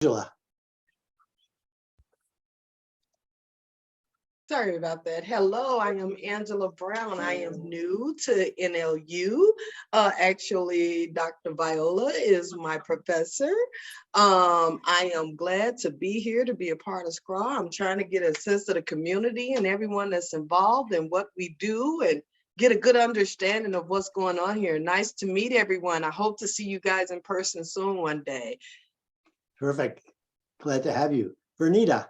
Angela. Sorry about that. Hello, I am Angela Brown. I am new to NLU. Actually, Dr. Viola is my professor. I am glad to be here to be a part of SCRA. I'm trying to get a sense of the community and everyone that's involved and what we do and get a good understanding of what's going on here. Nice to meet everyone. I hope to see you guys in person soon one day. Terrific. Glad to have you. Vernita.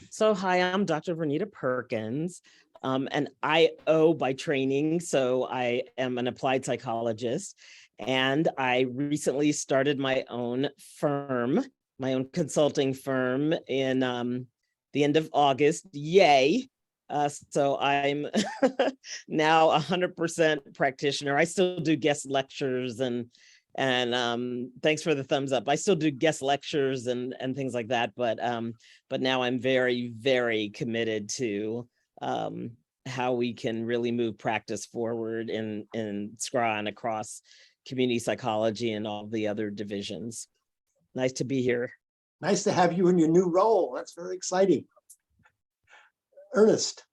So hi, I'm Dr. Vernita Perkins, an IO by training. So I am an applied psychologist, and I recently started my own firm, my own consulting firm in the end of August. Yay. So I'm now 100% practitioner. I still do guest lectures and thanks for the thumbs up. I still do guest lectures and things like that, but now I'm very, very committed to how we can really move practice forward in SCRA and across community psychology and all the other divisions. Nice to be here. Nice to have you in your new role. That's very exciting. Ernest.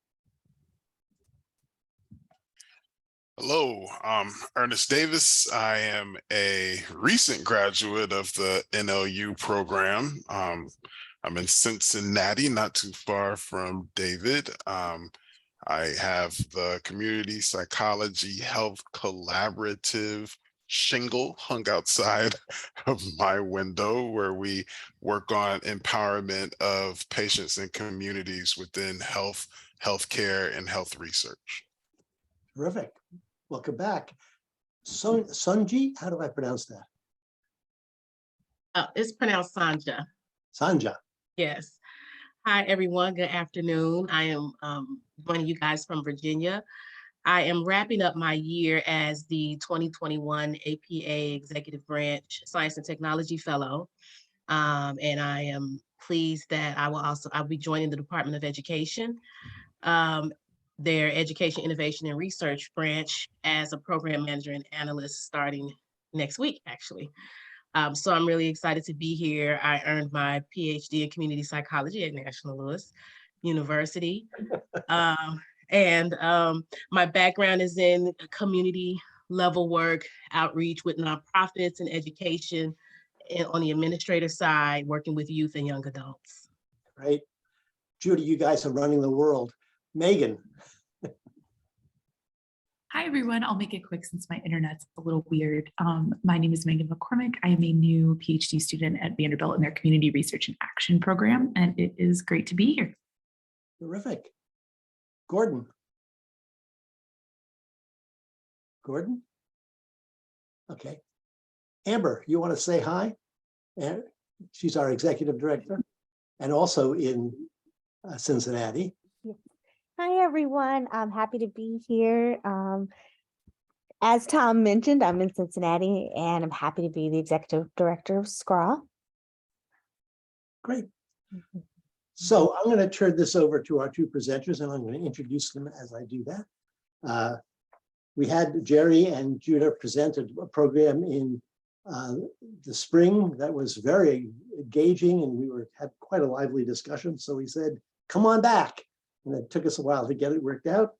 Hello, I'm Ernest Davis. I am a recent graduate of the NLU program. I'm in Cincinnati, not too far from David. I have the Community Psychology Health Collaborative shingle hung outside of my window, where we work on empowerment of patients and communities within healthcare, and health research. Terrific. Welcome back. Sunji, how do I pronounce that? It's pronounced Sanja. Sanja. Yes. Hi, everyone. Good afternoon. I am one of you guys from Virginia. I am wrapping up my year as the 2021 APA Executive Branch Science and Technology Fellow. And I am pleased that I'll be joining the Department of Education, their Education, Innovation, and Research branch as a program manager and analyst starting next week, actually. So I'm really excited to be here. I earned my PhD in community psychology at National Louis University. My background is in community level work, outreach with nonprofits and education, and on the administrative side, working with youth and young adults. Right. Judy, you guys are running the world. Megan. Hi, everyone. I'll make it quick since my internet's a little weird. My name is Megan McCormick. I am a new PhD student at Vanderbilt in their Community Research and Action program, and it is great to be here. Terrific. Gordon. Gordon? Okay. Amber, you want to say hi? And she's our executive director and also in Cincinnati. Hi, everyone. I'm happy to be here. As Tom mentioned, I'm in Cincinnati, and I'm happy to be the executive director of SCRA. Great. So I'm going to turn this over to our two presenters, and I'm going to introduce them as I do that. We had Geri and Judah presented a program in the spring that was very engaging, and we had quite a lively discussion. So we said, come on back. And it took us a while to get it worked out.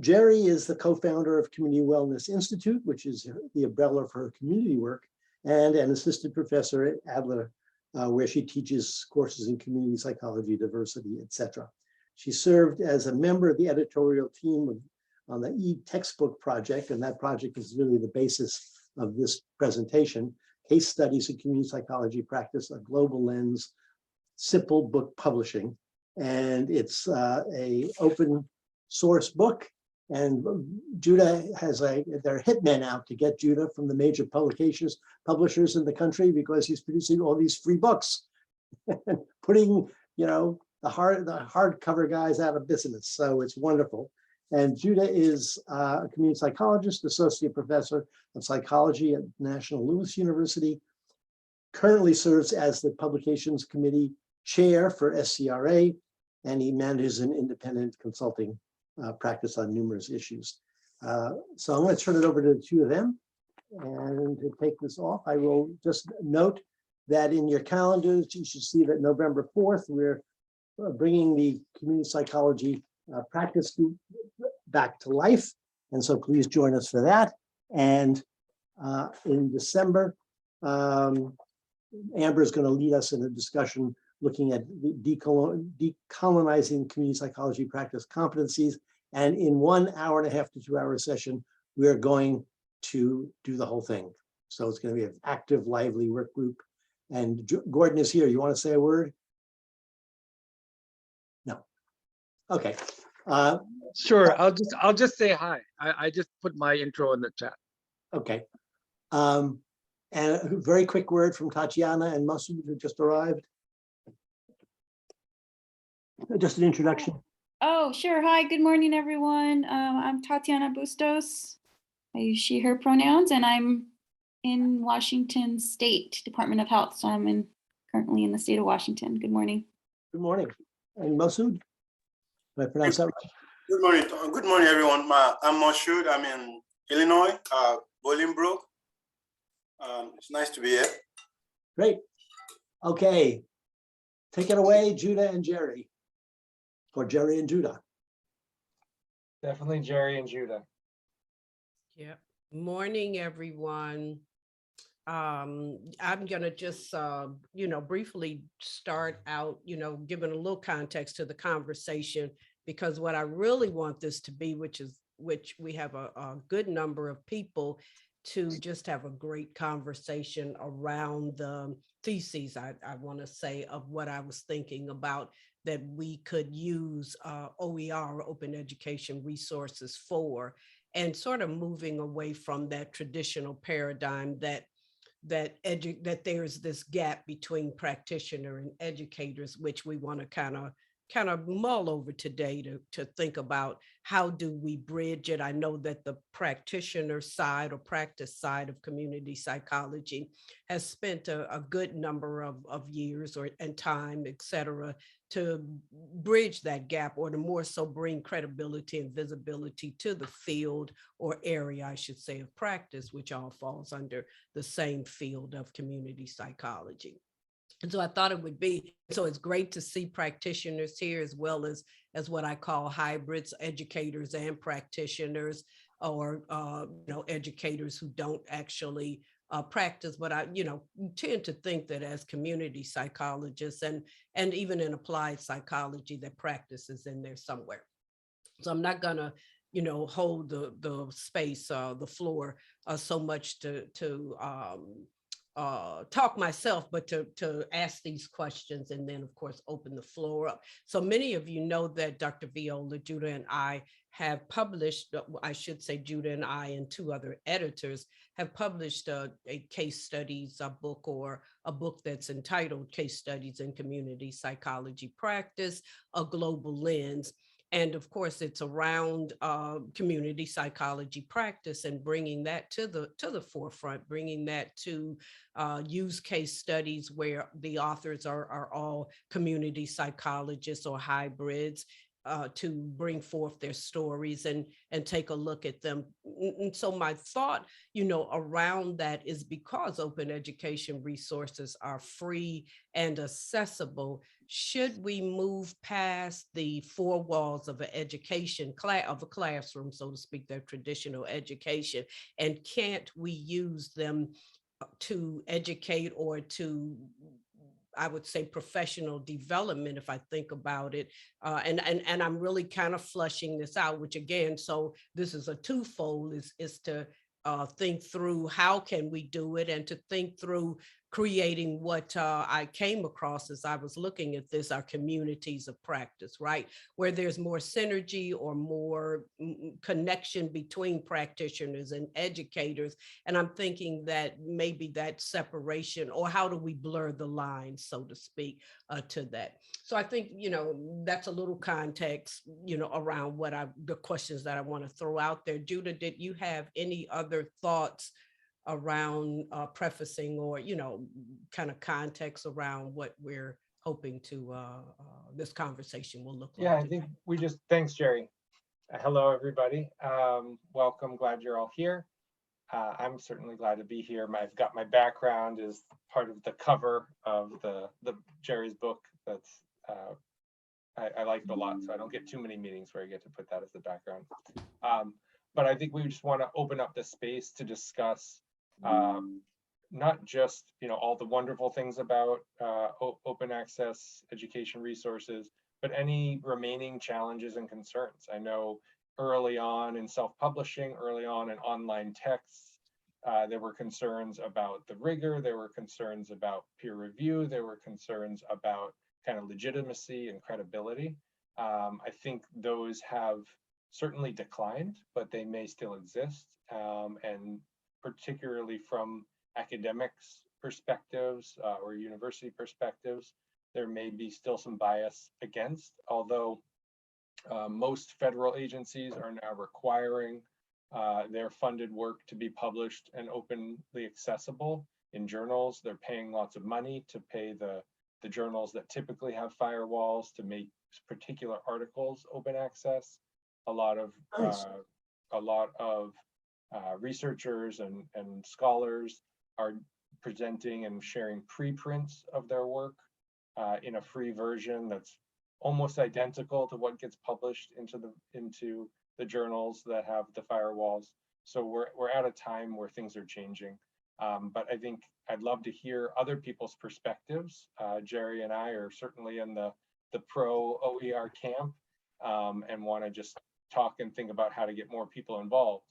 Geri is the co-founder of Community Wellness Institute, which is the umbrella for her community work, and an assistant professor at Adler, where she teaches courses in community psychology, diversity, etc. She served as a member of the editorial team on the e-textbook project, and that project is really the basis of this presentation, Case Studies in Community Psychology Practice, a Global Lens, simple book publishing. And it's a open source book, and Judah has they're hitmen out to get Judah from the major publishers in the country, because he's producing all these free books and putting, the hardcover guys out of business. So it's wonderful. And Judah is a community psychologist, associate professor of psychology at National Louis University, currently serves as the publications committee chair for SCRA, and he manages an independent consulting practice on numerous issues. So I'm going to turn it over to the two of them, And to take this off, I will just note that in your calendars, you should see that November 4th, we're bringing the community psychology practice group back to life. And so please join us for that. And in December, Amber is going to lead us in a discussion looking at decolonizing community psychology practice competencies. And in 1 hour and a half to 2 hour session, we're going to do the whole thing. So it's going to be an active, lively work group. And Gordon is here. You want to say a word? No. Okay. Sure. I'll just say hi. I just put my intro in the chat. Okay. And a very quick word from Tatiana and Masoud, who just arrived. Just an introduction. Oh, sure. Hi, good morning, everyone. I'm Tatiana Bustos. I use she, her pronouns, and I'm in Washington State Department of Health. So I'm currently in the state of Washington. Good morning. Good morning. And Masoud, did I pronounce that right? Good morning. Good morning, everyone. I'm Moshood. I'm in Illinois, Bolingbrook. It's nice to be here. Great. Okay. Take it away, Judah and Geri. Or Geri and Judah. Definitely Geri and Judah. Yeah. Morning, everyone. I'm gonna just briefly start out, giving a little context to the conversation, because what I really want this to be, which we have a good number of people to just have a great conversation around the theses, I want to say, of what I was thinking about that we could use OER, Open Education Resources for, and sort of moving away from that traditional paradigm that there's this gap between practitioner and educators, which we want to kind of mull over today to think about how do we bridge it. I know that the practitioner side or practice side of community psychology has spent a good number of years and time, et cetera, to bridge that gap, or to more so bring credibility and visibility to the field or area, I should say, of practice, which all falls under the same field of community psychology. And so I thought it would be, so it's great to see practitioners here, as well as what I call hybrids, educators and practitioners, or educators who don't actually practice. But I tend to think that as community psychologists and even in applied psychology, that practice is in there somewhere. So I'm not gonna hold the space, the floor, so much to talk myself, but to ask these questions, and then of course open the floor up. So many of you know that Dr. Viola, Judah, and I have published, I should say Judah and I and two other editors have published a case studies book, or a book that's entitled Case Studies in Community Psychology Practice, A Global Lens. And of course, it's around community psychology practice and bringing that to the forefront, bringing that to use case studies where the authors are all community psychologists or hybrids, to bring forth their stories and take a look at them. And so my thought, around that is, because open education resources are free and accessible, should we move past the four walls of an education of a classroom, so to speak, their traditional education, and can't we use them to educate, or to, I would say, professional development, if I think about it. And I'm really kind of flushing this out, which again, so this is a twofold, is to think through how can we do it, and to think through creating what I came across as I was looking at this, our communities of practice, right? Where there's more synergy or more connection between practitioners and educators. And I'm thinking that maybe that separation, or how do we blur the lines, so to speak, to that. So I think, that's a little context, around the questions that I want to throw out there. Judah, did you have any other thoughts around prefacing, or kind of context around what we're hoping to this conversation will look like? Yeah, I think thanks, Geri. Hello, everybody. Welcome, glad you're all here. I'm certainly glad to be here. I've got my background is part of the cover of the Geri's book. That's I like it a lot, so I don't get too many meetings where I get to put that as the background. But I think we just want to open up the space to discuss not just all the wonderful things about open access education resources, but any remaining challenges and concerns. I know early on in self-publishing, early on in online texts, there were concerns about the rigor, there were concerns about peer review, there were concerns about kind of legitimacy and credibility. I think those have certainly declined, but they may still exist. And particularly from academics perspectives or university perspectives, there may be still some bias against, although most federal agencies are now requiring their funded work to be published and openly accessible in journals. They're paying lots of money to pay the journals that typically have firewalls to make particular articles open access. A lot of researchers and scholars are presenting and sharing preprints of their work in a free version that's almost identical to what gets published into the journals that have the firewalls. So we're at a time where things are changing. But I think I'd love to hear other people's perspectives. Geri and I are certainly in the pro OER camp and want to just talk and think about how to get more people involved.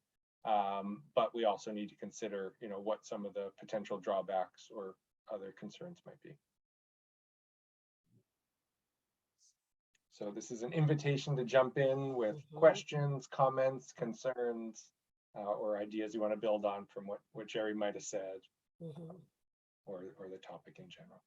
But we also need to consider, what some of the potential drawbacks or other concerns might be. So this is an invitation to jump in with questions, comments, concerns, or ideas you want to build on from what Geri might have said, or the topic in general.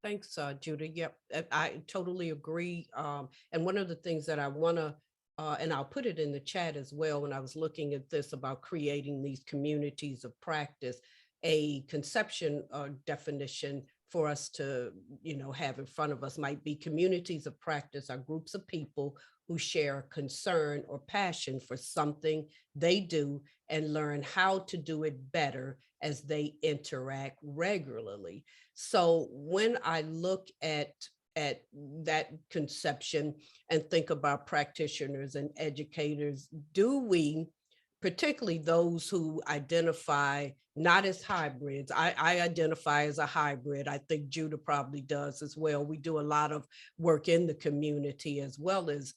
Thanks, Judah. Yep, I totally agree. And one of the things that I want to, and I'll put it in the chat as well, when I was looking at this about creating these communities of practice, a conception or definition for us to, have in front of us might be communities of practice are groups of people who share a concern or passion for something they do and learn how to do it better as they interact regularly. So when I look at that conception and think about practitioners and educators, do we, particularly those who identify not as hybrids. I identify as a hybrid. I think Judah probably does as well. We do a lot of work in the community as well as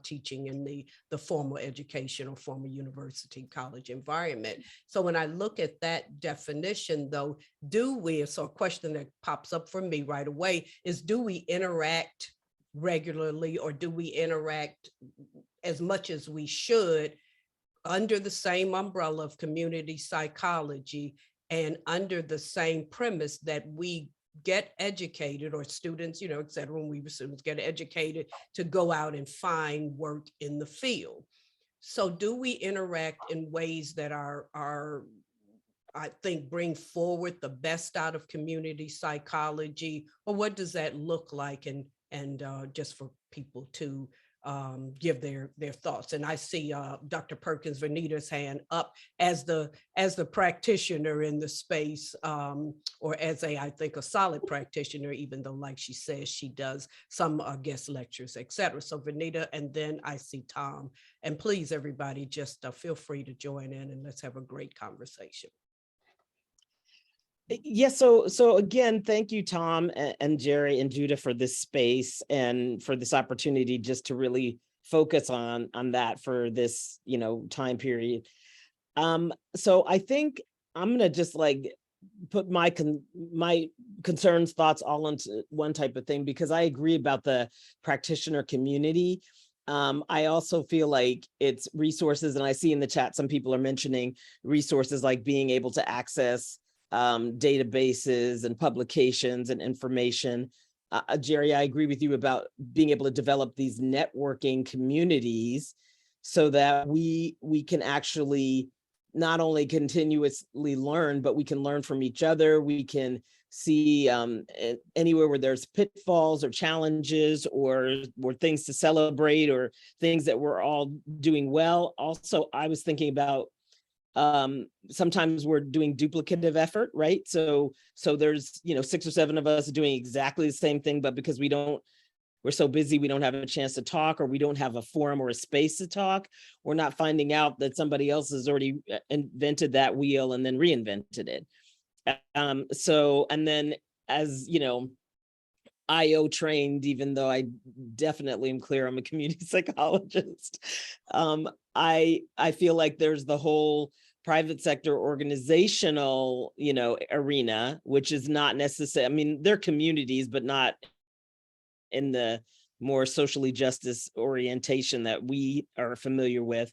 teaching in the formal education or formal university college environment. So when I look at that definition though, so a question that pops up for me right away is, do we interact regularly, or do we interact as much as we should under the same umbrella of community psychology and under the same premise that we get educated, or students, et cetera, when we were students, get educated to go out and find work in the field. So do we interact in ways that are I think, bring forward the best out of community psychology, or what does that look like? And just for people to give their thoughts. And I see Dr. Perkins Vernita's hand up as the practitioner in the space, or as I think a solid practitioner, even though, like she says, she does some guest lectures, et cetera. So Vernita, and then I see Tom. And please, everybody, just feel free to join in and let's have a great conversation. Yes, so again, thank you, Tom and Geri and Judah, for this space and for this opportunity just to really focus on that for this, time period. So I think I'm gonna just put my concerns, thoughts all into one type of thing, because I agree about the practitioner community. I also feel like it's resources, and I see in the chat some people are mentioning resources like being able to access databases and publications and information. Geri, I agree with you about being able to develop these networking communities so that we can actually not only continuously learn, but we can learn from each other. We can see anywhere where there's pitfalls or challenges or things to celebrate or things that we're all doing well. Also, I was thinking about sometimes we're doing duplicative effort, right? So there's, 6 or 7 of us doing exactly the same thing, but because we're so busy, we don't have a chance to talk, or we don't have a forum or a space to talk. We're not finding out that somebody else has already invented that wheel and then reinvented it. And then as, IO trained, even though I definitely am clear I'm a community psychologist, I feel like there's the whole private sector organizational, arena, which is not necessary. I mean, they're communities, but not in the more socially justice orientation that we are familiar with.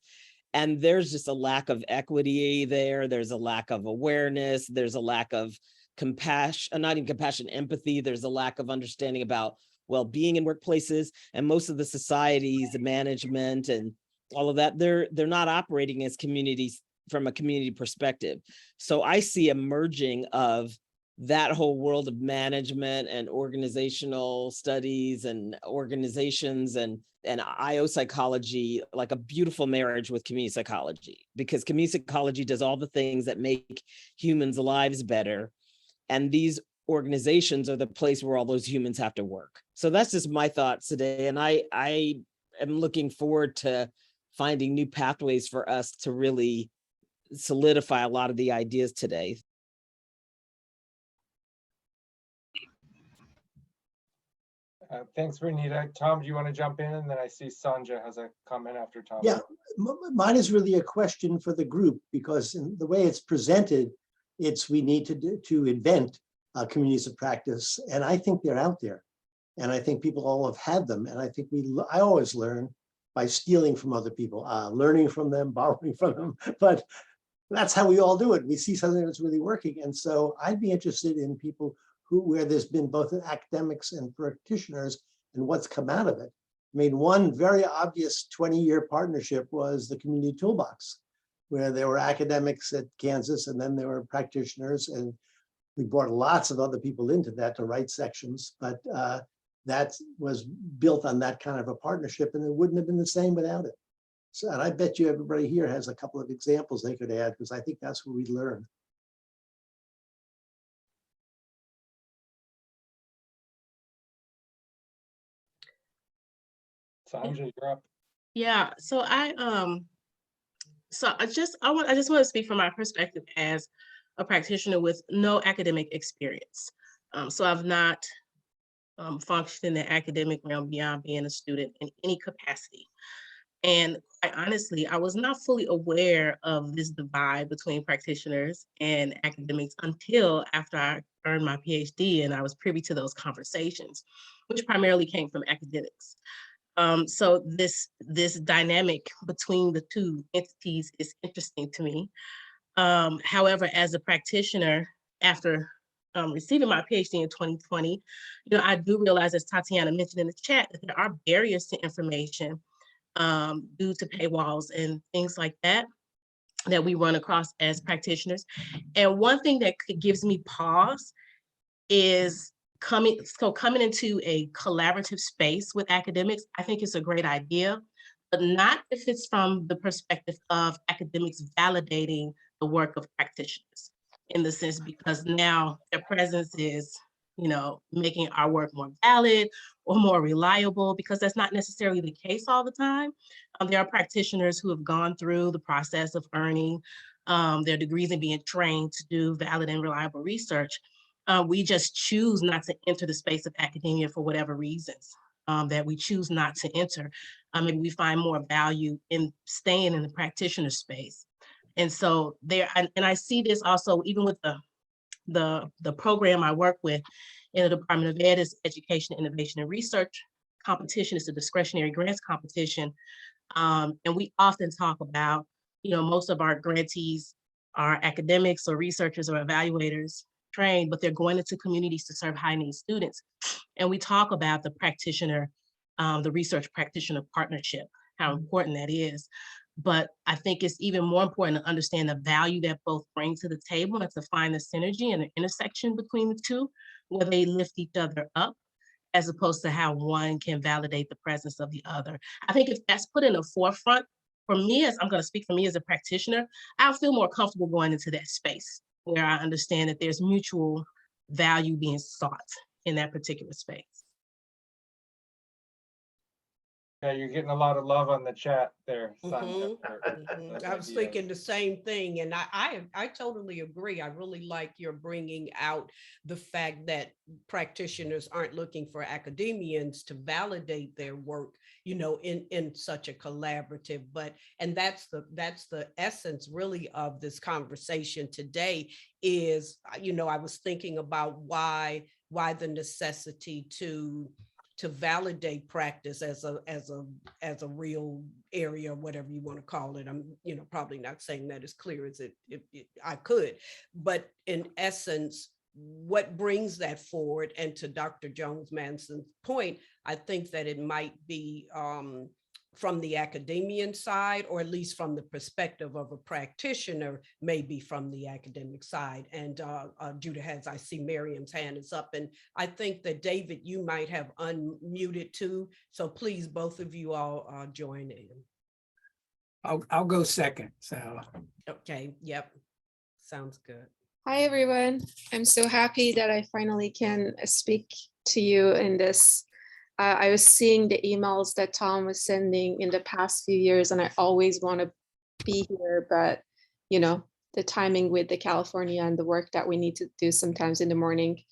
And there's just a lack of equity there. There's a lack of awareness. There's a lack of compassion, not even compassion, empathy. There's a lack of understanding about well-being in workplaces. And most of the societies, the management and all of that, they're not operating as communities from a community perspective. So I see a merging of that whole world of management and organizational studies and organizations and IO psychology, like a beautiful marriage with community psychology, because community psychology does all the things that make humans' lives better. And these organizations are the place where all those humans have to work. So that's just my thoughts today. And I am looking forward to finding new pathways for us to really solidify a lot of the ideas today. Thanks, Renita. Tom, do you want to jump in? And then I see Sanja has a comment after Tom. Yeah, mine is really a question for the group, because in the way it's presented, we need to invent communities of practice. And I think they're out there. And I think people all have had them. And I think I always learn by stealing from other people, learning from them, borrowing from them. But that's how we all do it. We see something that's really working. And so I'd be interested in people where there's been both academics and practitioners and what's come out of it. I mean, one very obvious 20-year partnership was the Community Toolbox, where there were academics at Kansas and then there were practitioners, and we brought lots of other people into that to write sections, but that was built on that kind of a partnership, and it wouldn't have been the same without it. So, and I bet you everybody here has a couple of examples they could add, because I think that's where we learn. Sanja, you're up. Yeah, so I just want to speak from my perspective as a practitioner with no academic experience. So I've not functioned in the academic realm beyond being a student in any capacity. And quite honestly, I was not fully aware of this divide between practitioners and academics until after I earned my PhD and I was privy to those conversations, which primarily came from academics. So this dynamic between the two entities is interesting to me. However, as a practitioner, after receiving my PhD in 2020, I do realize, as Tatiana mentioned in the chat, that there are barriers to information due to paywalls and things like that we run across as practitioners. And one thing that gives me pause is coming into a collaborative space with academics. I think it's a great idea, but not if it's from the perspective of academics validating the work of practitioners, in the sense because now their presence is, making our work more valid or more reliable, because that's not necessarily the case all the time. There are practitioners who have gone through the process of earning their degrees and being trained to do valid and reliable research. We just choose not to enter the space of academia for whatever reasons that we choose not to enter. Maybe we find more value in staying in the practitioner space. And so and I see this also even with the program I work with in the Department of Ed is Education, Innovation, and Research competition. It's a discretionary grants competition. And we often talk about, most of our grantees are academics or researchers or evaluators trained, but they're going into communities to serve high need students. And we talk about the practitioner, the research practitioner partnership, how important that is. But I think it's even more important to understand the value that both bring to the table and to find the synergy and the intersection between the two, where they lift each other up, as opposed to how one can validate the presence of the other. I think if that's put in the forefront, for me, as I'm going to speak for me as a practitioner, I'll feel more comfortable going into that space where I understand that there's mutual value being sought in that particular space. Yeah, you're getting a lot of love on the chat there, Mhm, Sonia. mhm. I was thinking the same thing, and I totally agree. I really like your bringing out the fact that practitioners aren't looking for academians to validate their work, in such a collaborative. And that's the essence really of this conversation today. Is I was thinking about why the necessity to validate practice as a real area, whatever you want to call it. I'm probably not saying that as clear as I could, but in essence, what brings that forward? And to Dr. Jones-Manson's point, I think that it might be from the academian side, or at least from the perspective of a practitioner, maybe from the academic side. And Judah I see Miriam's hand is up, and I think that David, you might have unmuted too. So please, both of you all join in. I'll go second. So. Okay. Yep. Sounds good. Hi, everyone. I'm so happy that I finally can speak to you in this. I was seeing the emails that Tom was sending in the past few years, and I always want to be here, but the timing with the California and the work that we need to do sometimes in the morning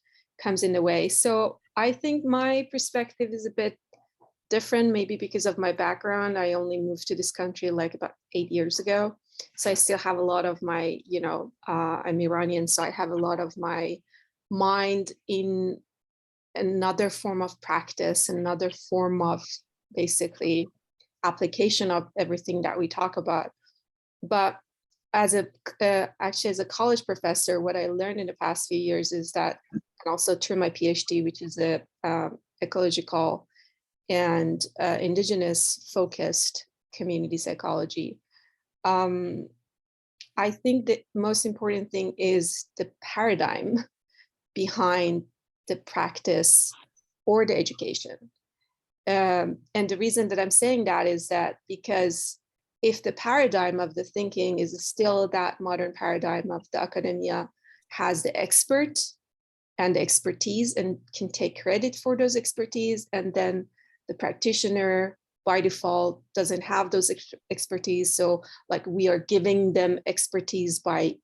comes in the way. So I think my perspective is a bit different, maybe because of my background. I only moved to this country like about 8 years ago. So I still have a lot of my, I'm Iranian, so I have a lot of my mind in another form of practice, another form of basically application of everything that we talk about. But actually as a college professor, what I learned in the past few years is that, and also through my PhD, which is a ecological and indigenous focused community psychology. I think the most important thing is the paradigm behind the practice or the education. And the reason that I'm saying that is that because if the paradigm of the thinking is still that modern paradigm of the academia has the expert and the expertise and can take credit for those expertise, and then the practitioner by default doesn't have those expertise, so like we are giving them expertise by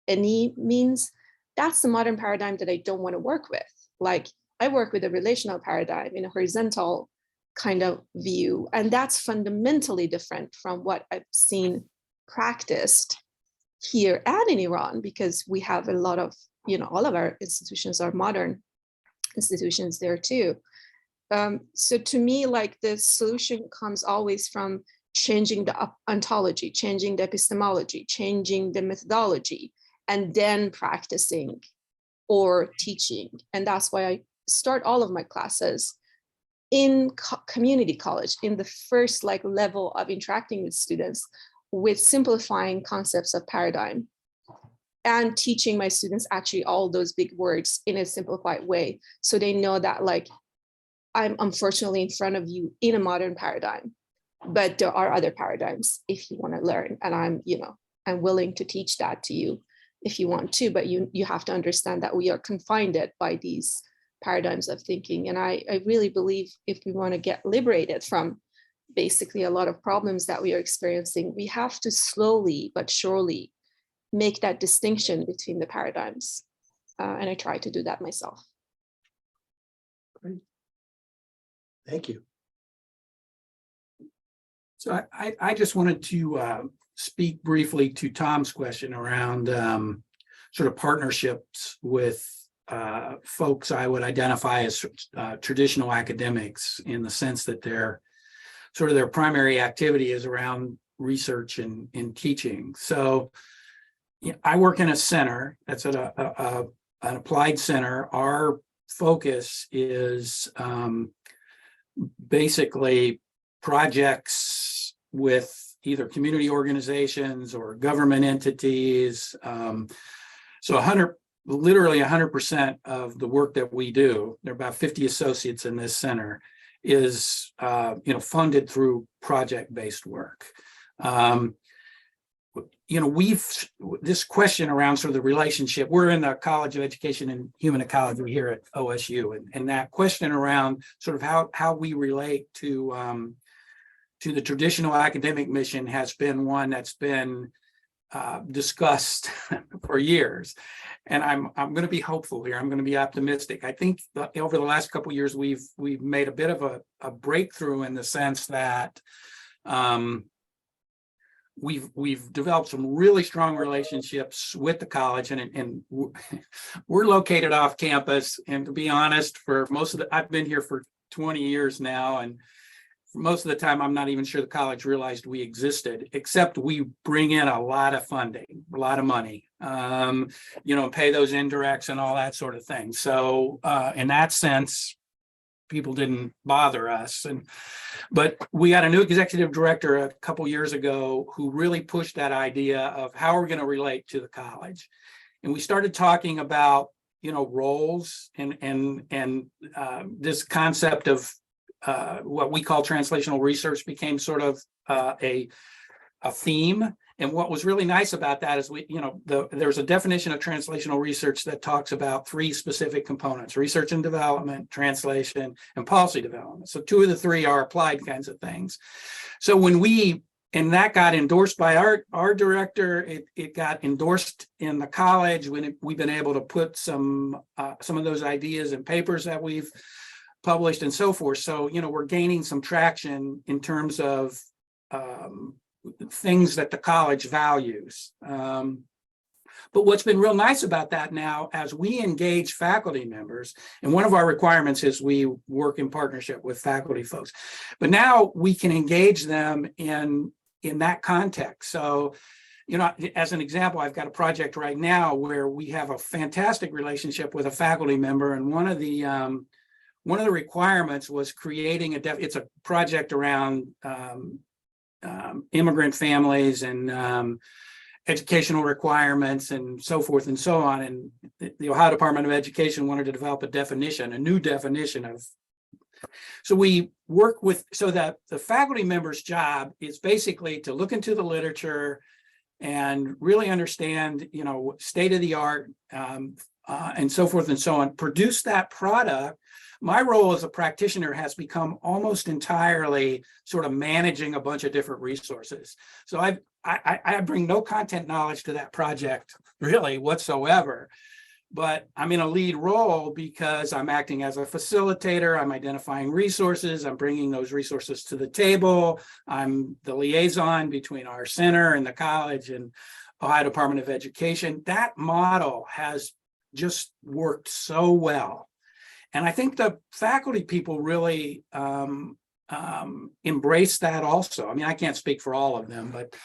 any means, that's the modern paradigm that I don't want to work with. Like I work with a relational paradigm in a horizontal kind of view, and that's fundamentally different from what I've seen practiced here and in Iran, because we have a lot of, all of our institutions are modern institutions there too. So to me, like the solution comes always from changing the ontology, changing the epistemology, changing the methodology, and then practicing or teaching. And that's why I start all of my classes in community college, in the first level of interacting with students, with simplifying concepts of paradigm and teaching my students actually all those big words in a simplified way. So they know that I'm unfortunately in front of you in a modern paradigm, but there are other paradigms if you want to learn. And I'm willing to teach that to you if you want to, but you have to understand that we are confined by these paradigms of thinking. And I really believe if we want to get liberated from basically a lot of problems that we are experiencing, we have to slowly but surely make that distinction between the paradigms. And I try to do that myself. Great. Thank you. So I just wanted to speak briefly to Tom's question around sort of partnerships with folks I would identify as traditional academics, in the sense that their primary activity is around research and teaching. So I work in a center that's at an applied center. Our focus is basically projects with either community organizations or government entities. So literally 100% of the work that we do, there are about 50 associates in this center, is funded through project-based work. This question around sort of the relationship, we're in the College of Education and Human Ecology here at OSU, and that question around sort of how we relate to the traditional academic mission has been one that's been discussed for years. And I'm going to be hopeful here. I'm going to be optimistic. I think over the last couple of years, we've made a bit of a breakthrough in the sense that we've developed some really strong relationships with the college, and we're located off campus. And to be honest, for most of I've been here for 20 years now, and for most of the time, I'm not even sure the college realized we existed, except we bring in a lot of funding, a lot of money, pay those indirects and all that sort of thing. So in that sense, people didn't bother us. But we got a new executive director a couple years ago who really pushed that idea of how we're going to relate to the college. And we started talking about, roles and this concept of what we call translational research became sort of a theme. And what was really nice about that is there's a definition of translational research that talks about 3 specific components: research and development, translation, and policy development. So 2 of the 3 are applied kinds of things. So and that got endorsed by our director, it got endorsed in the college when we've been able to put some of those ideas in papers that we've published and so forth. So, we're gaining some traction in terms of things that the college values. But what's been real nice about that now, as we engage faculty members, and one of our requirements is we work in partnership with faculty folks, but now we can engage them in that context. So, as an example, I've got a project right now where we have a fantastic relationship with a faculty member, and one of the requirements was creating it's a project around immigrant families and educational requirements and so forth and so on. And the Ohio Department of Education wanted to develop a new definition of. So we work with, so that the faculty member's job is basically to look into the literature and really understand, state of the art and so forth and so on, produce that product. My role as a practitioner has become almost entirely sort of managing a bunch of different resources. So I bring no content knowledge to that project really whatsoever, but I'm in a lead role because I'm acting as a facilitator. I'm identifying resources. I'm bringing those resources to the table. I'm the liaison between our center and the college and Ohio Department of Education. That model has just worked so well. And I think the faculty people really embrace that also. I mean, I can't speak for all of them, but,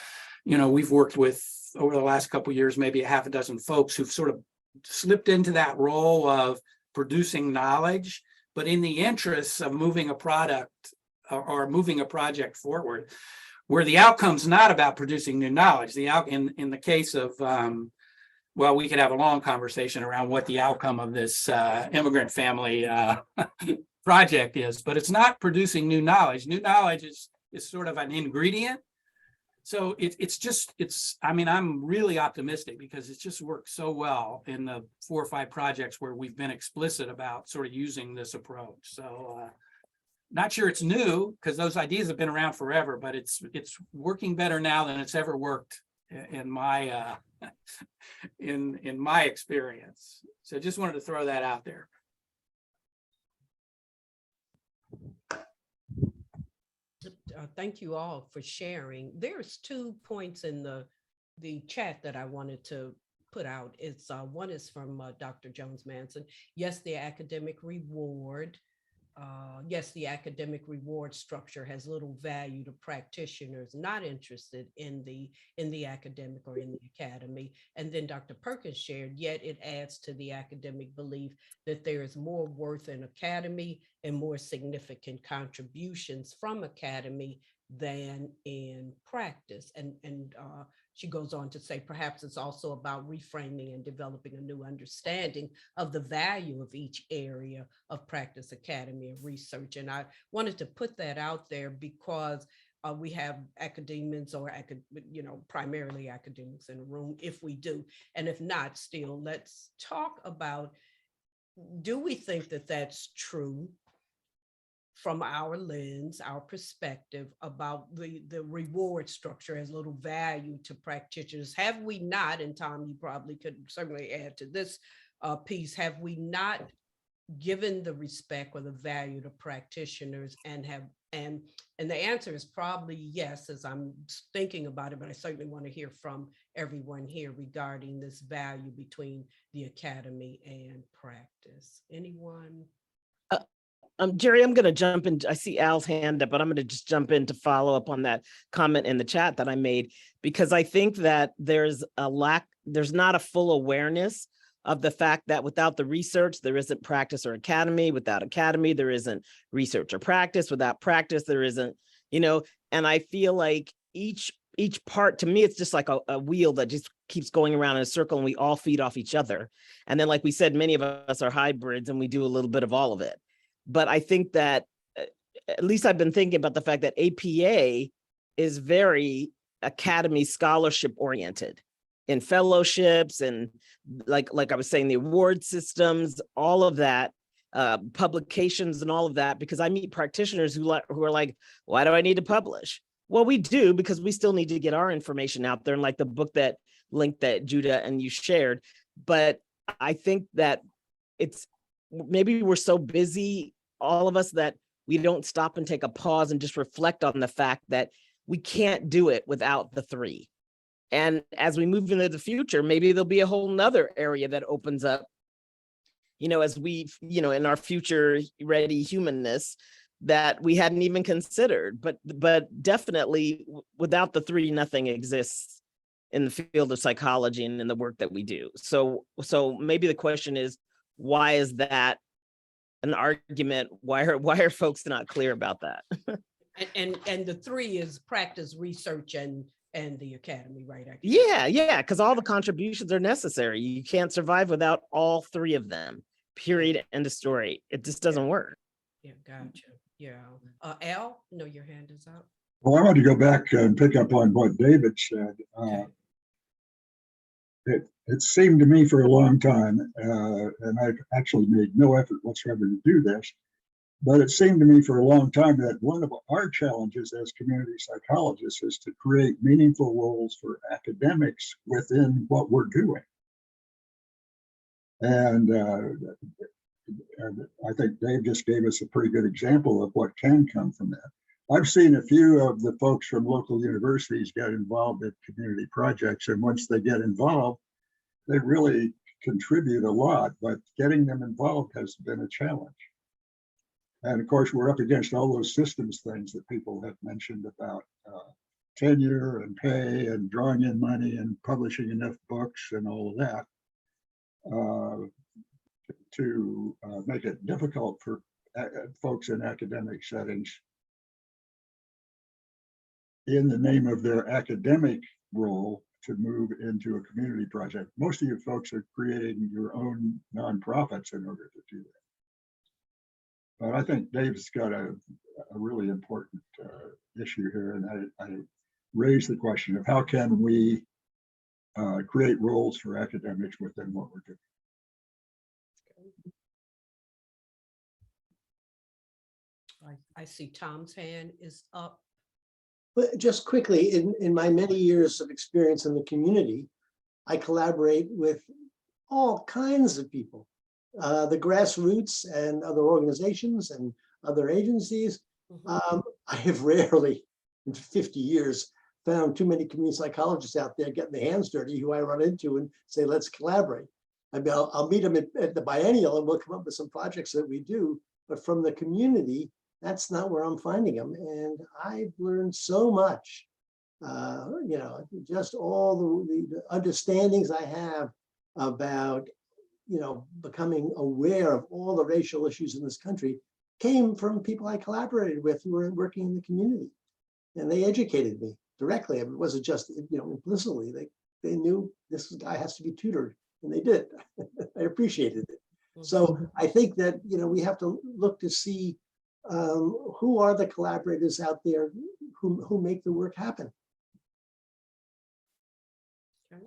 we've worked with, over the last couple of years, maybe a half a dozen folks who've sort of slipped into that role of producing knowledge, but in the interests of moving a product or moving a project forward, where the outcome's not about producing new knowledge. In the case of, well, we could have a long conversation around what the outcome of this immigrant family project is, but it's not producing new knowledge. New knowledge is sort of an ingredient. So I'm really optimistic because it's just worked so well in the 4 or 5 projects where we've been explicit about sort of using this approach. So not sure it's new because those ideas have been around forever, but it's working better now than it's ever worked in my in my experience. So just wanted to throw that out there. Thank you all for sharing. There's 2 points in the chat that I wanted to put out. It's one is from Dr. Jones Manson. Yes, the academic reward. Yes, the academic reward structure has little value to practitioners not interested in the academic or in the academy. And then Dr. Perkins shared, yet it adds to the academic belief that there is more worth in academy and more significant contributions from academy than in practice. And she goes on to say, perhaps it's also about reframing and developing a new understanding of the value of each area of practice, academy, and research. And I wanted to put that out there because we have academics or, primarily academics in the room, if we do. And if not, still, let's talk about, do we think that that's true from our lens, our perspective about the reward structure as little value to practitioners? Have we not, and Tom, you probably could certainly add to this piece, have we not given the respect or the value to practitioners and the answer is probably yes, as I'm thinking about it, but I certainly want to hear from everyone here regarding this value between the academy and practice. Anyone? Geri, I'm going to jump in. I see Al's hand up, but I'm going to just jump in to follow up on that comment in the chat that I made, because I think that there's not a full awareness of the fact that without the research, there isn't practice or academy. Without academy, there isn't research or practice. Without practice, there isn't, and I feel like each part, to me, it's just like a wheel that just keeps going around in a circle and we all feed off each other. And then, like we said, many of us are hybrids and we do a little bit of all of it. But I think that, at least I've been thinking about the fact that APA is very academy scholarship oriented in fellowships and like I was saying, the award systems, all of that, publications and all of that, because I meet practitioners who are like, why do I need to publish? Well, we do, because we still need to get our information out there, and like the book that link that Judah and you shared. But I think that maybe we're so busy, all of us, that we don't stop and take a pause and just reflect on the fact that we can't do it without the three. And as we move into the future, maybe there'll be a whole nother area that opens up, as we, in our future ready humanness that we hadn't even considered. But definitely without the three, nothing exists in the field of psychology and in the work that we do. So maybe the question is, why is that an argument? Why are folks not clear about that? and the three is practice, research, and the academy, right? Yeah, because all the contributions are necessary. You can't survive without all three of them, period, end of story. It just doesn't work. Yeah, gotcha. Yeah. Al, no, your hand is up. Well, I want to go back and pick up on what David said. It seemed to me for a long time, and I've actually made no effort whatsoever to do this, but it seemed to me for a long time that one of our challenges as community psychologists is to create meaningful roles for academics within what we're doing. And I think Dave just gave us a pretty good example of what can come from that. I've seen a few of the folks from local universities get involved in community projects, and once they get involved, they really contribute a lot, but getting them involved has been a challenge. And of course, we're up against all those systems things that people have mentioned about tenure and pay and drawing in money and publishing enough books and all of that to make it difficult for folks in academic settings in the name of their academic role to move into a community project. Most of you folks are creating your own nonprofits in order to do that. But I think Dave's got a really important issue here, and I raised the question of how can we create roles for academics within what we're doing. I see Tom's hand is up. But just quickly, in my many years of experience in the community, I collaborate with all kinds of people, the grassroots and other organizations and other agencies. I have rarely, in 50 years, found too many community psychologists out there getting their hands dirty who I run into and say, let's collaborate. I mean, I'll meet them at the biennial and we'll come up with some projects that we do, but from the community, that's not where I'm finding them. And I've learned so much, just all the understandings I have about, becoming aware of all the racial issues in this country came from people I collaborated with who were working in the community. and they educated me directly. It wasn't just, implicitly. They knew this guy has to be tutored, and they did. I appreciated it. So I think that, we have to look to see who are the collaborators out there who make the work happen.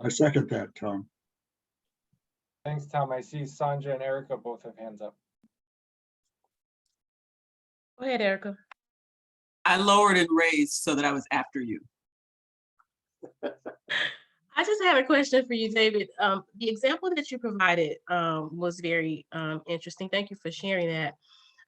I second that, Tom. Thanks, Tom. I see Sandra and Erica both have hands up. Go ahead, Erica. I lowered and raised so that I was after you. I just had a question for you, David. The example that you provided was very interesting. Thank you for sharing that.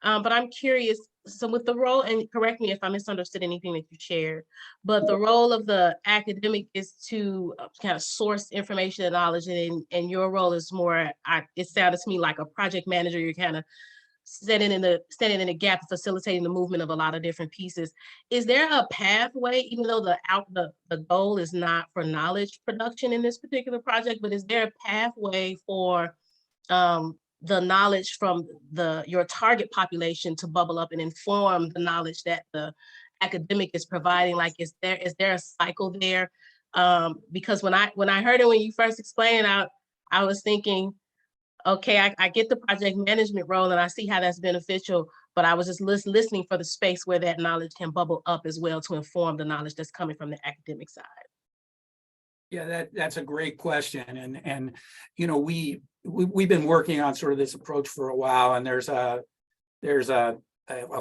But I'm curious, so with the role, and correct me if I misunderstood anything that you shared, but the role of the academic is to kind of source information and knowledge, and your role is more, it sounded to me like a project manager. You're kind of standing in the gap, facilitating the movement of a lot of different pieces. Is there a pathway, even though the goal is not for knowledge production in this particular project, but is there a pathway for the knowledge from your target population to bubble up and inform the knowledge that the academic is providing? Like, is there a cycle there? Because when I heard it, when you first explained it, I was thinking, okay, I get the project management role and I see how that's beneficial, but I was just listening for the space where that knowledge can bubble up as well to inform the knowledge that's coming from the academic side. Yeah, that's a great question. And we've been working on sort of this approach for a while, and there's a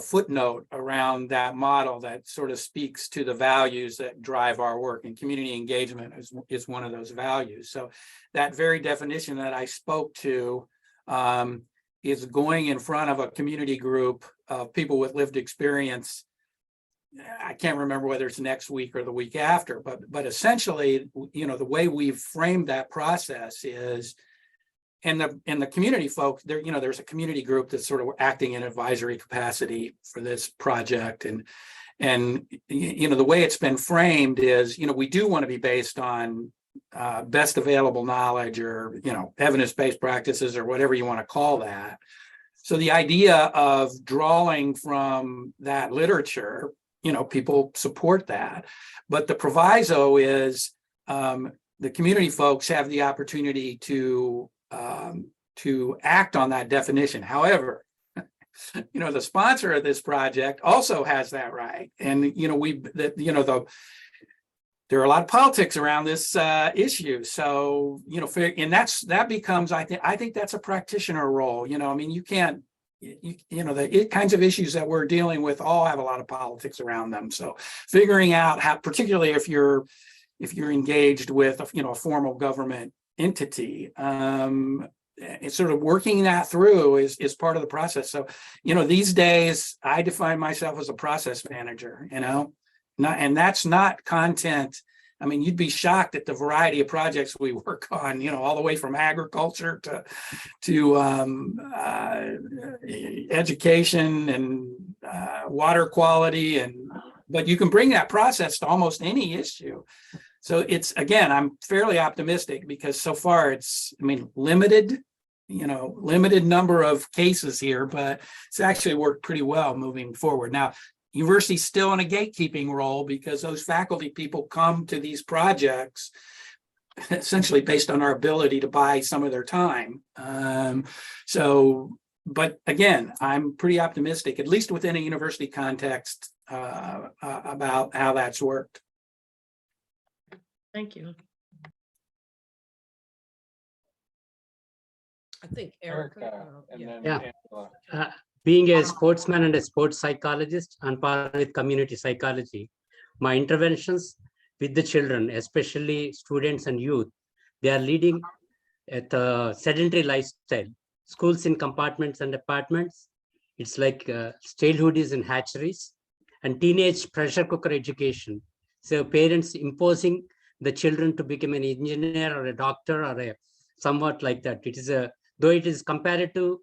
footnote around that model that sort of speaks to the values that drive our work, and community engagement is one of those values. So that very definition that I spoke to is going in front of a community group of people with lived experience. I can't remember whether it's next week or the week after, but essentially, the way we've framed that process is, and the community folks, there's a community group that's sort of acting in advisory capacity for this project, and the way it's been framed is, we do want to be based on best available knowledge, or evidence-based practices, or whatever you want to call that. So the idea of drawing from that literature, people support that, but the proviso is the community folks have the opportunity to act on that definition. However, the sponsor of this project also has that right, and there are a lot of politics around this issue. So and that becomes, I think that's a practitioner role. You can't. The kinds of issues that we're dealing with all have a lot of politics around them. So figuring out how, particularly if you're engaged with a formal government entity, it's sort of working that through is part of the process. So these days I define myself as a process manager. And that's not content. I mean, you'd be shocked at the variety of projects we work on, all the way from agriculture to education and water quality, but you can bring that process to almost any issue. So again, I'm fairly optimistic because so far limited number of cases here, but it's actually worked pretty well moving forward. Now, university's still in a gatekeeping role because those faculty people come to these projects essentially based on our ability to buy some of their time. But again, I'm pretty optimistic, at least within a university context, about how that's worked. Thank you. I think Erica. And then Yeah. Being a sportsman and a sports psychologist on par with community psychology, my interventions with the children, especially students and youth, they are leading a sedentary lifestyle. Schools in compartments and apartments. It's like childhood is in hatcheries, and teenage pressure cooker education. So parents imposing the children to become an engineer or a doctor or a somewhat like that. It is though it is competitive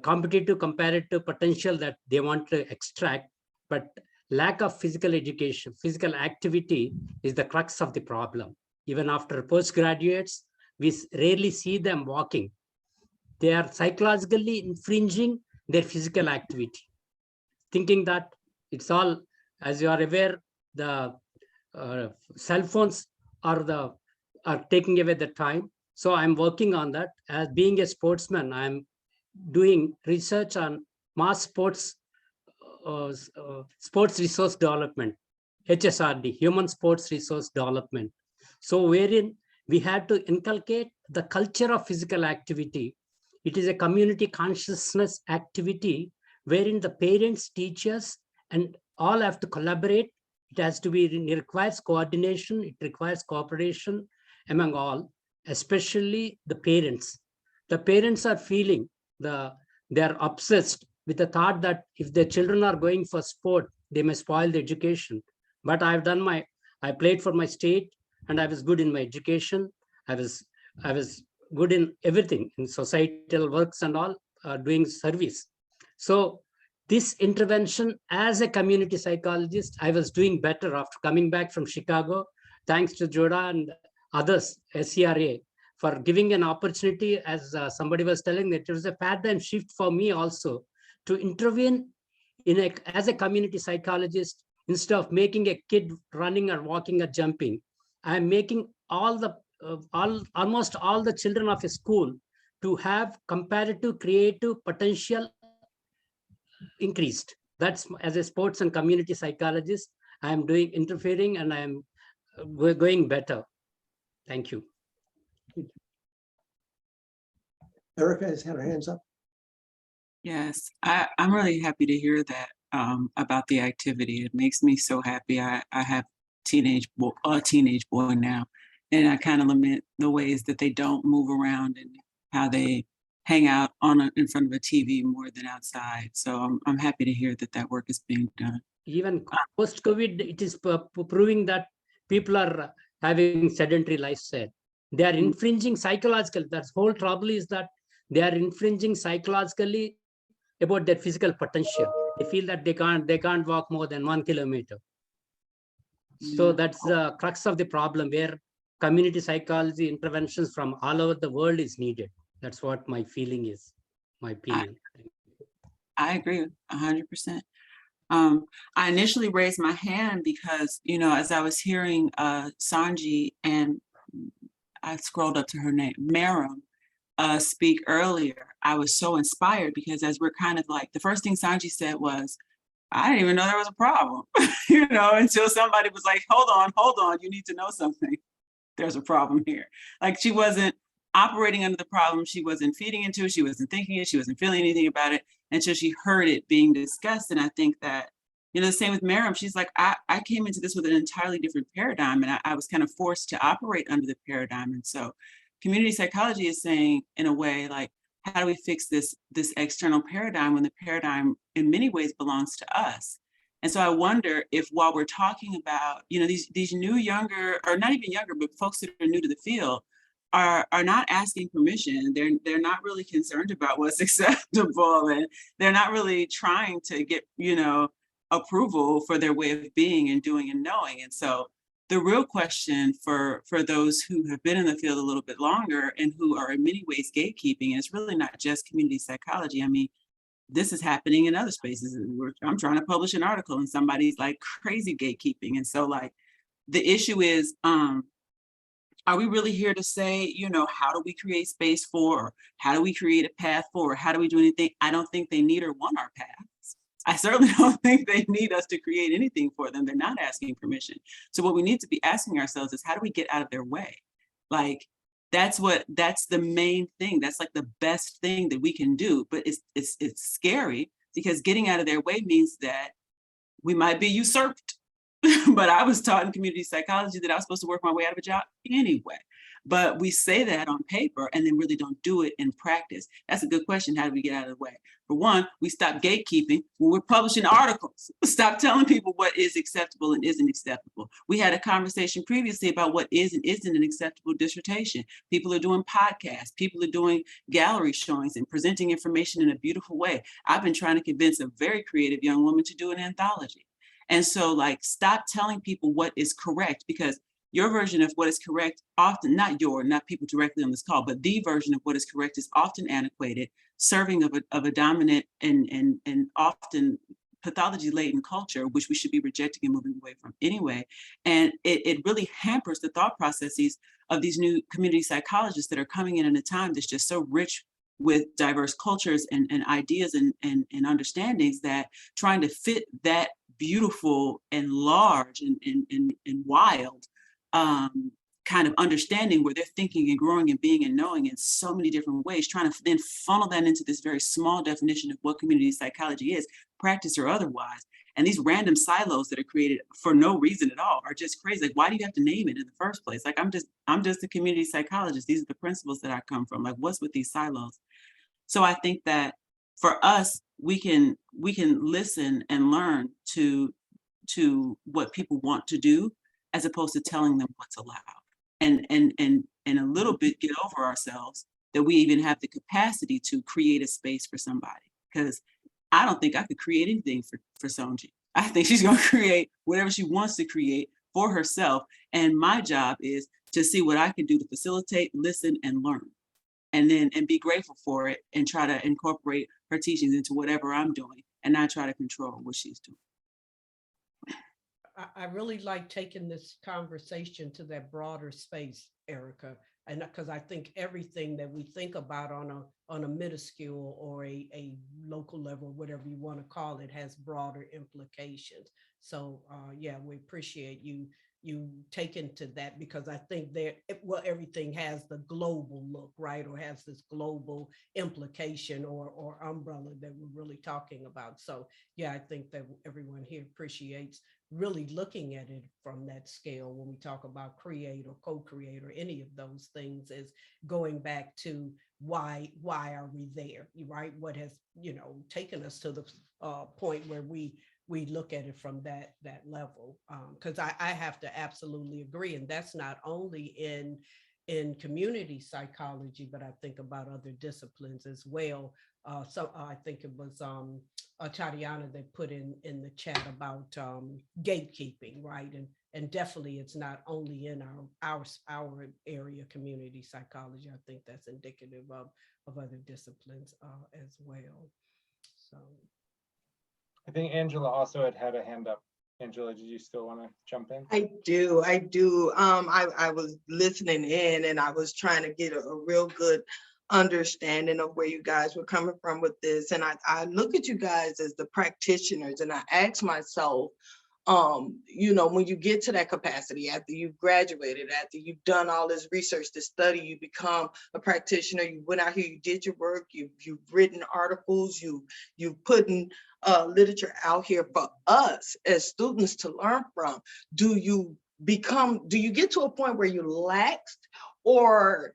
comparative potential that they want to extract, but lack of physical education, physical activity is the crux of the problem. Even after postgraduates, we rarely see them walking. They are psychologically infringing their physical activity, thinking that it's all, as you are aware, the cell phones are taking away the time. So I'm working on that. As being a sportsman, I'm doing research on mass sports resource development, HSRD, human sports resource development. So wherein we had to inculcate the culture of physical activity. It is a community consciousness activity wherein the parents, teachers, and all have to collaborate. It has to be, it requires coordination, it requires cooperation among all, especially the parents. The parents are feeling they're obsessed with the thought that if their children are going for sport, they may spoil the education. But I played for my state and I was good in my education. I was good in everything, in societal works and all, doing service. So this intervention as a community psychologist, I was doing better after coming back from Chicago, thanks to Joda and others, SCRA, for giving an opportunity, as somebody was telling, that it was a paradigm shift for me also to intervene as a community psychologist. Instead of making a kid running or walking or jumping, I'm making almost all the children of a school to have comparative creative potential increased. That's, as a sports and community psychologist, I'm interfering and I'm going better. Thank you. Erica has had her hands up. Yes, I'm really happy to hear that about the activity. It makes me so happy. I have a teenage boy now, and I kind of lament the ways that they don't move around and how they hang out in front of a TV more than outside. So I'm happy to hear that work is being done. Even post-COVID, it is proving that people are having sedentary lifestyle. They are infringing psychologically. That's whole trouble, is that they are infringing psychologically about their physical potential. They feel that they can't walk more than 1 kilometer. So that's the crux of the problem, where community psychology interventions from all over the world is needed. That's what my feeling is, my opinion. I agree 100%. I initially raised my hand because, as I was hearing Sanji, and I scrolled up to her name, Maram, speak earlier, I was so inspired because as we're kind of like, the first thing Sanji said was, I didn't even know there was a problem, until somebody was like, hold on, you need to know something. There's a problem here. Like, she wasn't operating under the problem. She wasn't feeding into it. She wasn't thinking it. She wasn't feeling anything about it until she heard it being discussed. And I think that, the same with Maram, she's like, I came into this with an entirely different paradigm, and I was kind of forced to operate under the paradigm. And so community psychology is saying, in a way, like, how do we fix this external paradigm when the paradigm in many ways belongs to us? And so I wonder if, while we're talking about, these new, younger, or not even younger, but folks that are new to the field are not asking permission. They're not really concerned about what's acceptable, and they're not really trying to get, approval for their way of being and doing and knowing. And so the real question for those who have been in the field a little bit longer and who are in many ways gatekeeping, is really not just community psychology. I mean, this is happening in other spaces. I'm trying to publish an article and somebody's like crazy gatekeeping. And so, like, the issue is, are we really here to say, how do we create space for, or how do we create a path for, or how do we do anything? I don't think they need or want our paths. I certainly don't think they need us to create anything for them. They're not asking permission. So what we need to be asking ourselves is, how do we get out of their way? Like, that's the main thing. That's like the best thing that we can do. But it's scary, because getting out of their way means that we might be usurped. But I was taught in community psychology that I was supposed to work my way out of a job anyway. But we say that on paper and then really don't do it in practice. That's a good question. How do we get out of the way? For one, we stop gatekeeping when we're publishing articles. Stop telling people what is acceptable and isn't acceptable. We had a conversation previously about what is and isn't an acceptable dissertation. People are doing podcasts. People are doing gallery showings and presenting information in a beautiful way. I've been trying to convince a very creative young woman to do an anthology. And so, like, stop telling people what is correct, because your version of what is correct often, not people directly on this call, but the version of what is correct is often antiquated, serving of a dominant and often pathology-laden culture, which we should be rejecting and moving away from anyway. And it really hampers the thought processes of these new community psychologists that are coming in at a time that's just so rich with diverse cultures and ideas and understandings, that trying to fit that beautiful and large and wild kind of understanding where they're thinking and growing and being and knowing in so many different ways, trying to then funnel that into this very small definition of what community psychology is, practice or otherwise. And these random silos that are created for no reason at all are just crazy. Like, why do you have to name it in the first place? Like, I'm just a community psychologist. These are the principles that I come from. Like, what's with these silos? So I think that for us, we can listen and learn to what people want to do, as opposed to telling them what's allowed. And a little bit get over ourselves that we even have the capacity to create a space for somebody. Because I don't think I could create anything for Sonji. I think she's going to create whatever she wants to create for herself. And my job is to see what I can do to facilitate, listen, and learn. And be grateful for it and try to incorporate her teachings into whatever I'm doing and not try to control what she's doing. I really like taking this conversation to that broader space, Erica, and because I think everything that we think about on a minuscule or a local level, whatever you want to call it, has broader implications. So yeah, we appreciate you taken to that, because I think everything has the global look, right? Or has this global implication or umbrella that we're really talking about. So yeah, I think that everyone here appreciates really looking at it from that scale when we talk about create or co-create or any of those things, is going back to why are we there, right? What has, taken us to the point where we look at it from that level, because I have to absolutely agree. And that's not only in community psychology, but I think about other disciplines as well. So I think it was Tatiana that put in the chat about gatekeeping, right? And definitely it's not only in our area, community psychology. I think that's indicative of other disciplines as well. So. I think Angela also had a hand up. Angela, did you still want to jump in? I do. I was listening in and I was trying to get a real good understanding of where you guys were coming from with this. And I look at you guys as the practitioners, and I ask myself, when you get to that capacity, after you've graduated, after you've done all this research, to study, you become a practitioner, you went out here, you did your work, you've written articles, you've put in literature out here for us as students to learn from. Do you get to a point where you laxed, or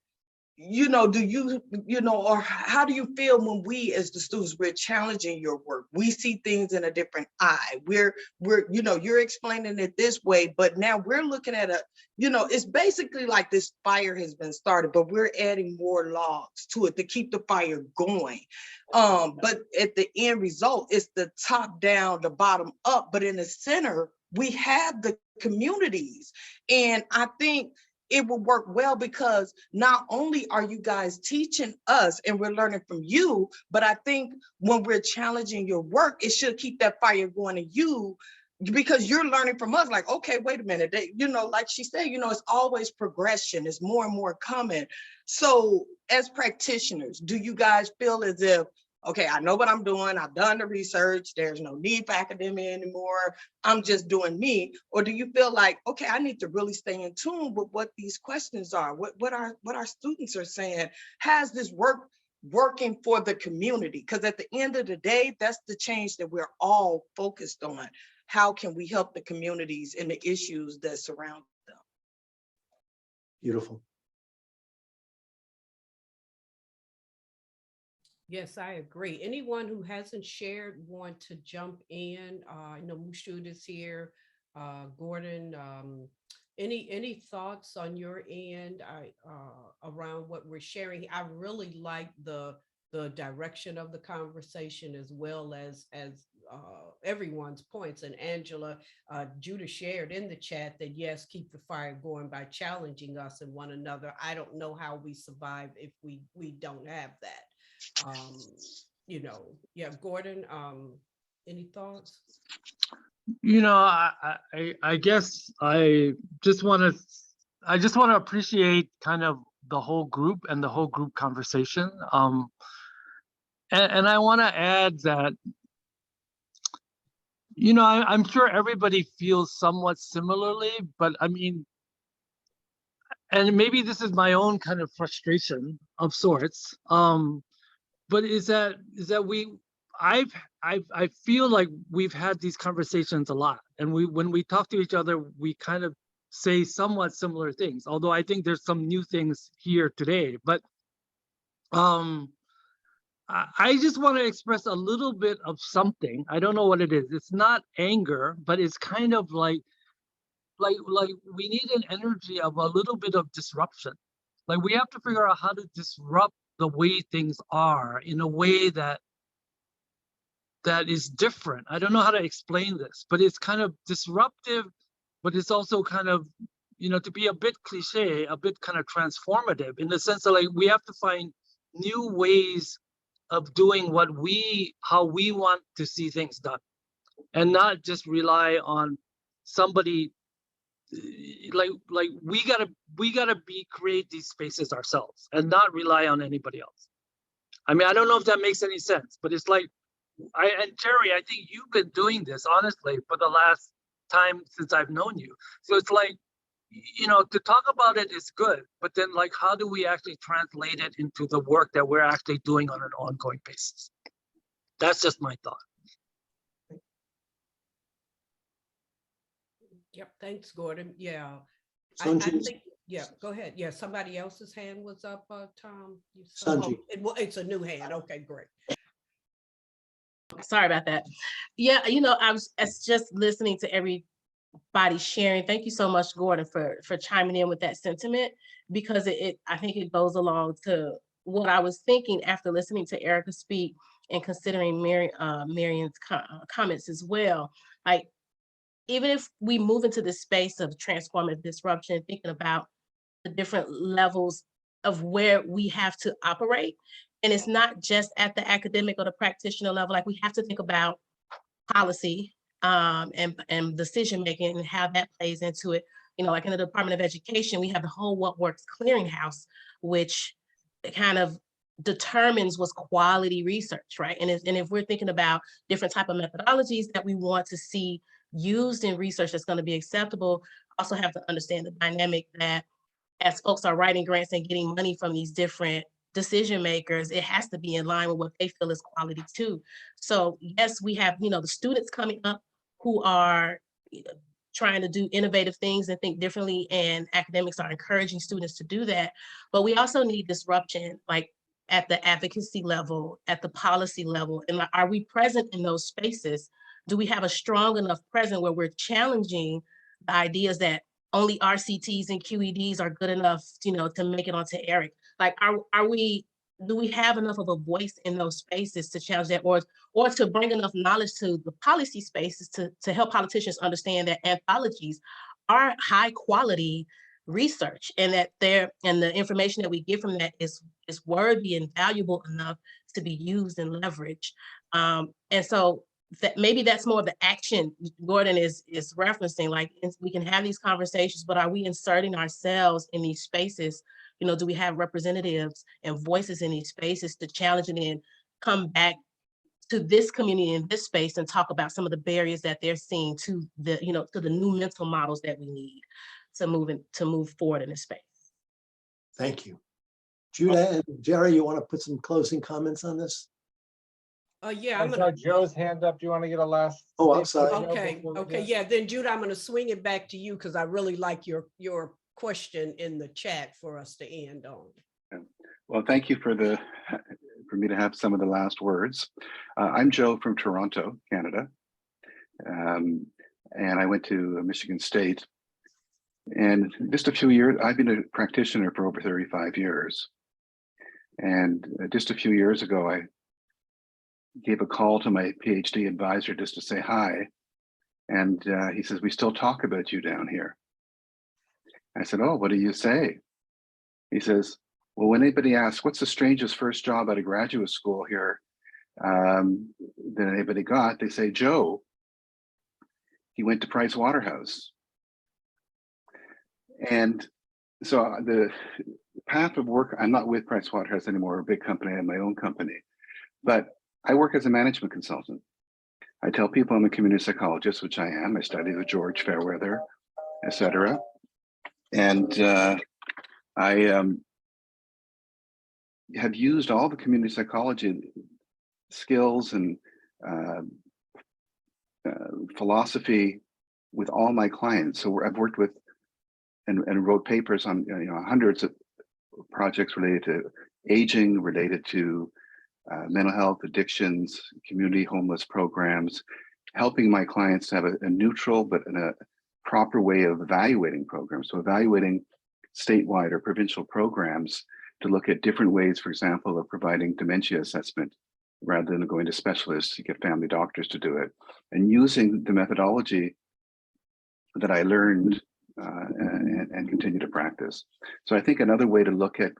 or how do you feel when we as the students, we're challenging your work? We see things in a different eye. We're you're explaining it this way, but now we're looking at it's basically like this fire has been started, but we're adding more logs to it to keep the fire going. But at the end result, it's the top down, the bottom up, but in the center, we have the communities. And I think it will work well, because not only are you guys teaching us and we're learning from you, but I think when we're challenging your work, it should keep that fire going to you, because you're learning from us. Like, okay, wait a minute, like she said, it's always progression. It's more and more coming. So as practitioners, do you guys feel as if, okay, I know what I'm doing, I've done the research, there's no need for academia anymore, I'm just doing me? Or do you feel like, okay, I need to really stay in tune with what these questions are, what our students are saying? Has this working for the community? Because at the end of the day, that's the change that we're all focused on. How can we help the communities and the issues that surround them? Beautiful. Yes, I agree. Anyone who hasn't shared want to jump in? I know Mushud is here. Gordon, any thoughts on your end around what we're sharing? I really like the direction of the conversation, as well as everyone's points. And Angela, Judah shared in the chat that yes, keep the fire going by challenging us and one another. I don't know how we survive if we don't have that. Yeah, Gordon, Any thoughts? You know, I guess I just want to appreciate kind of the whole group and the whole group conversation. And I want to add that, you know, I'm sure everybody feels somewhat similarly, but I mean, and maybe this is my own kind of frustration of sorts. But is that I feel like we've had these conversations a lot, and when we talk to each other, we kind of say somewhat similar things. Although I think there's some new things here today, but I just want to express a little bit of something. I don't know what it is. It's not anger, but it's kind of like we need an energy of a little bit of disruption. Like we have to figure out how to disrupt the way things are in a way that is different. I don't know how to explain this, but it's kind of disruptive, but it's also kind of, you know, to be a bit cliche, a bit kind of transformative in the sense that like we have to find new ways of doing how we want to see things done, and not just rely on somebody. Like we gotta create these spaces ourselves and not rely on anybody else. I mean, I don't know if that makes any sense, but it's like and Jerry, I think you've been doing this honestly for the last time since I've known you. So it's like, you know, to talk about it is good, but then like, how do we actually translate it into the work that we're actually doing on an ongoing basis? That's just my thought. Yep, thanks, Gordon. Yeah. I Sanji. think, yeah, go ahead. Yeah, somebody else's hand was up, Tom. Sanji. It's a new hand. Okay, great. Sorry about that. Yeah, you know, I was just listening to everybody sharing. Thank you so much, Gordon, for chiming in with that sentiment, because I think it goes along to what I was thinking after listening to Erica speak and considering Marion's comments as well. Like, even if we move into the space of transformative disruption, thinking about the different levels of where we have to operate, and it's not just at the academic or the practitioner level, like we have to think about policy and decision making and how that plays into it. You know, like in the Department of Education, we have the whole What Works Clearinghouse, which kind of determines what's quality research, right? And if we're thinking about different type of methodologies that we want to see used in research that's going to be acceptable, also have to understand the dynamic that as folks are writing grants and getting money from these different decision makers, it has to be in line with what they feel is quality too. So yes, we have, you know, the students coming up who are trying to do innovative things and think differently, and academics are encouraging students to do that. But we also need disruption, like at the advocacy level, at the policy level. And are we present in those spaces? Do we have a strong enough presence where we're challenging the ideas that only RCTs and QEDs are good enough, you know, to make it onto ERIC? Like, do we have enough of a voice in those spaces to challenge that, or to bring enough knowledge to the policy spaces to help politicians understand that anthologies are high quality research, and that the information that we get from that is worthy and valuable enough to be used and leveraged. And so that maybe that's more of the action Gordon is referencing. Like, we can have these conversations, but are we inserting ourselves in these spaces? You know, do we have representatives and voices in these spaces to challenge it and come back to this community in this space and talk about some of the barriers that they're seeing to the, you know, to the new mental models that we need to move forward in this space. Thank you. Judah and Jerry, you want to put some closing comments on this? Yeah, I saw Joe's hand up. Do you want to get a last? Oh, I'm sorry. Okay. Yeah, then Judah, I'm going to swing it back to you because I really like your question in the chat for us to end on. Well, thank you for me to have some of the last words. I'm Joe from Toronto, Canada, and I went to Michigan State. And just a few years, I've been a practitioner for over 35 years. And just a few years ago, I gave a call to my PhD advisor just to say hi. And he says, "We still talk about you down here." I said, "Oh, what do you say?" He says, "Well, when anybody asks, what's the strangest first job out of graduate school here? that anybody got, they say, Joe, he went to Price Waterhouse. And so the path of work, I'm not with Price Waterhouse anymore, a big company, I have my own company, but I work as a management consultant. I tell people I'm a community psychologist, which I am. I study with George Fairweather, etc. And I have used all the community psychology skills and philosophy with all my clients. So I've worked with and wrote papers on hundreds of projects related to aging, related to mental health, addictions, community homeless programs, helping my clients to have a neutral but in a proper way of evaluating programs. So evaluating statewide or provincial programs to look at different ways, for example, of providing dementia assessment rather than going to specialists to get family doctors to do it, and using the methodology that I learned and continue to practice. So I think another way to look at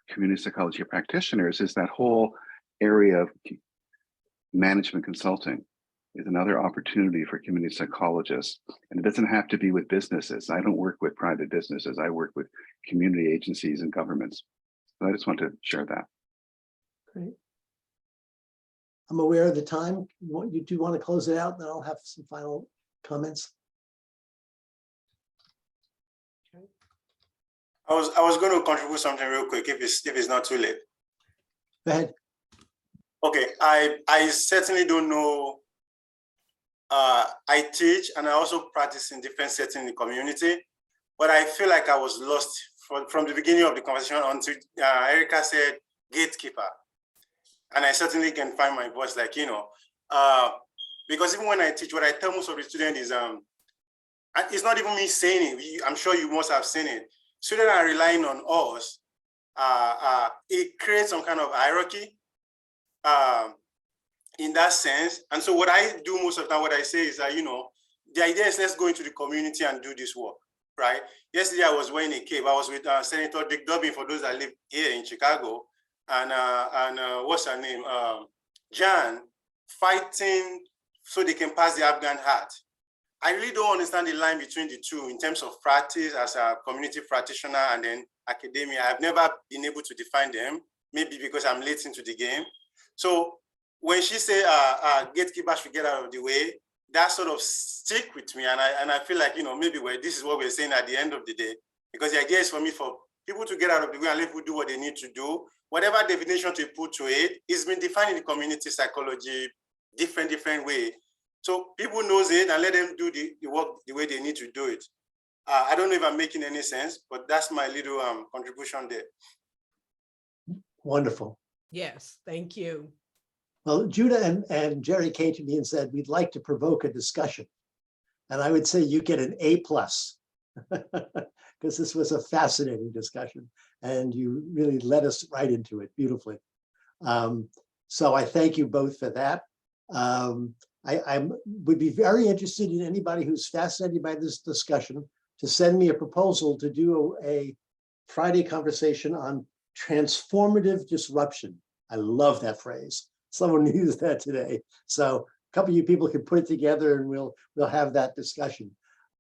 community psychology practitioners is that whole area of management consulting is another opportunity for community psychologists. And it doesn't have to be with businesses. I don't work with private businesses. I work with community agencies and governments. So I just want to share that. Great. I'm aware of the time. You do want to close it out, then I'll have some final comments. I was going to contribute something real quick if it's not too late. Go ahead. Okay, I certainly don't know. I teach and I also practice in different settings in the community, but I feel like I was lost from the beginning of the conversation until Erica said gatekeeper. And I certainly can find my voice, like, because even when I teach, what I tell most of the students is, it's not even me saying it. I'm sure you must have seen it. Students are relying on us. It creates some kind of hierarchy in that sense. And so what I do most of the time, what I say is that, the idea is let's go into the community and do this work, right? Yesterday, I was wearing a cape. I was with Senator Dick Durbin, for those that live here in Chicago, and what's her name? Jan, fighting so they can pass the Afghan Hat. I really don't understand the line between the two in terms of practice as a community practitioner and then academia. I've never been able to define them, maybe because I'm late into the game. So when she said gatekeepers should get out of the way, that sort of stick with me. And I feel like, maybe this is what we're saying at the end of the day, because the idea is for me, for people to get out of the way and let people do what they need to do. Whatever definition to put to it, it's been defined in the community psychology, different way. So people knows it and let them do the work the way they need to do it. I don't know if I'm making any sense, but that's my little contribution there. Wonderful. Yes, thank you. Well, Judah and Geri came to me and said, we'd like to provoke a discussion. And I would say you get an A+, because this was a fascinating discussion and you really led us right into it beautifully. So I thank you both for that. I would be very interested in anybody who's fascinated by this discussion to send me a proposal to do a Friday conversation on transformative disruption. I love that phrase. Someone used that today. So a couple of you people can put it together and we'll have that discussion.